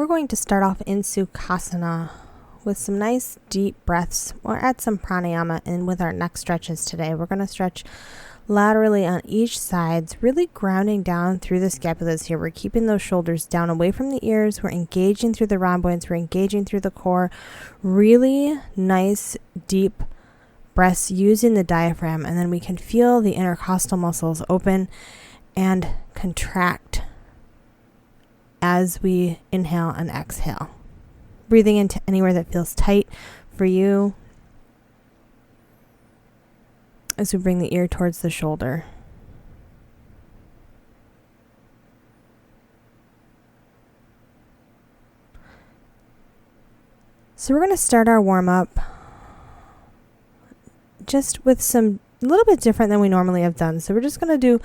We're going to start off in Sukhasana with some nice deep breaths. We'll add some pranayama in with our neck stretches today. We're going to stretch laterally on each side, really grounding down through the scapulas here. We're keeping those shoulders down away from the ears. We're engaging through the rhomboids. We're engaging through the core. Really nice deep breaths using the diaphragm, and then we can feel the intercostal muscles open and contract as we inhale and exhale. Breathing into anywhere that feels tight for you as we bring the ear towards the shoulder. So we're going to start our warm-up just with some a little bit different than we normally have done. So we're just going to do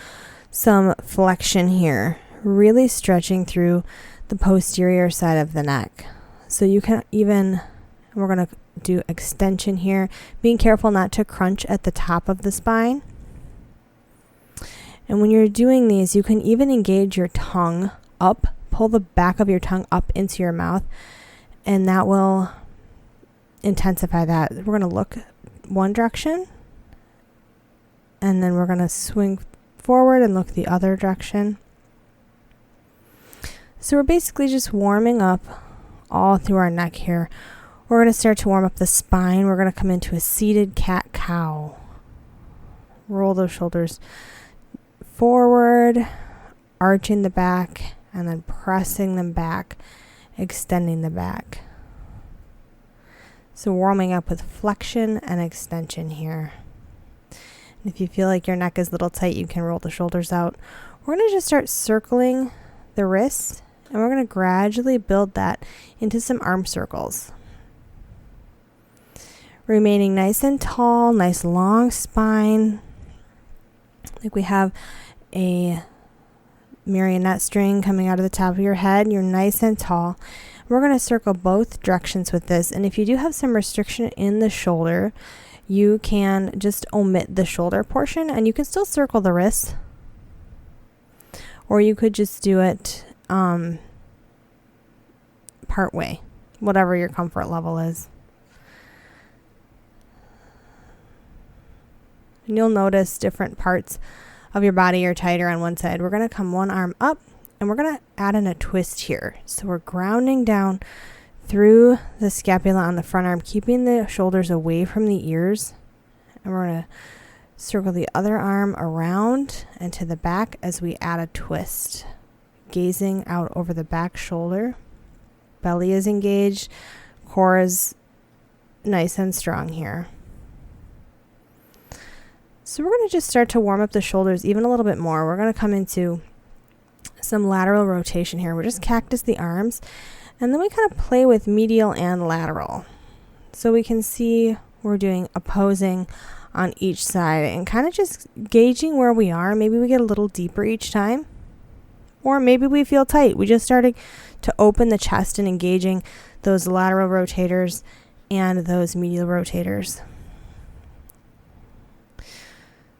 some flexion here, really stretching through the posterior side of the neck. So you can even, we're going to do extension here, being careful not to crunch at the top of the spine. And when you're doing these, you can even engage your tongue up, pull the back of your tongue up into your mouth, and that will intensify that. We're going to look one direction, and then we're going to swing forward and look the other direction. So we're basically just warming up all through our neck here. We're going to start to warm up the spine. We're going to come into a seated cat-cow. Roll those shoulders forward, arching the back, and then pressing them back, extending the back. So warming up with flexion and extension here. And if you feel like your neck is a little tight, you can roll the shoulders out. We're going to just start circling the wrists, and we're going to gradually build that into some arm circles. Remaining nice and tall, nice long spine. Like we have a marionette string coming out of the top of your head. You're nice and tall. We're going to circle both directions with this. And if you do have some restriction in the shoulder, you can just omit the shoulder portion and you can still circle the wrists. Or you could just do it part way, whatever your comfort level is. And you'll notice different parts of your body are tighter on one side. We're going to come one arm up and we're going to add in a twist here. So we're grounding down through the scapula on the front arm, keeping the shoulders away from the ears. And we're going to circle the other arm around and to the back as we add a twist. Gazing out over the back shoulder. Belly is engaged. Core is nice and strong here. So we're going to just start to warm up the shoulders even a little bit more. We're going to come into some lateral rotation here. We're just cactus the arms, and then we kind of play with medial and lateral. So we can see we're doing opposing on each side and kind of just gauging where we are. Maybe we get a little deeper each time, or maybe we feel tight. We just started to open the chest and engaging those lateral rotators and those medial rotators.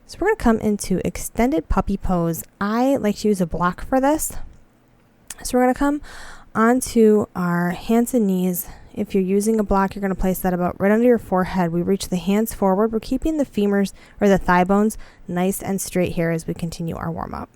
So we're going to come into extended puppy pose. I like to use a block for this. So we're going to come onto our hands and knees. If you're using a block, you're going to place that about right under your forehead. We reach the hands forward. We're keeping the femurs or the thigh bones nice and straight here as we continue our warm up.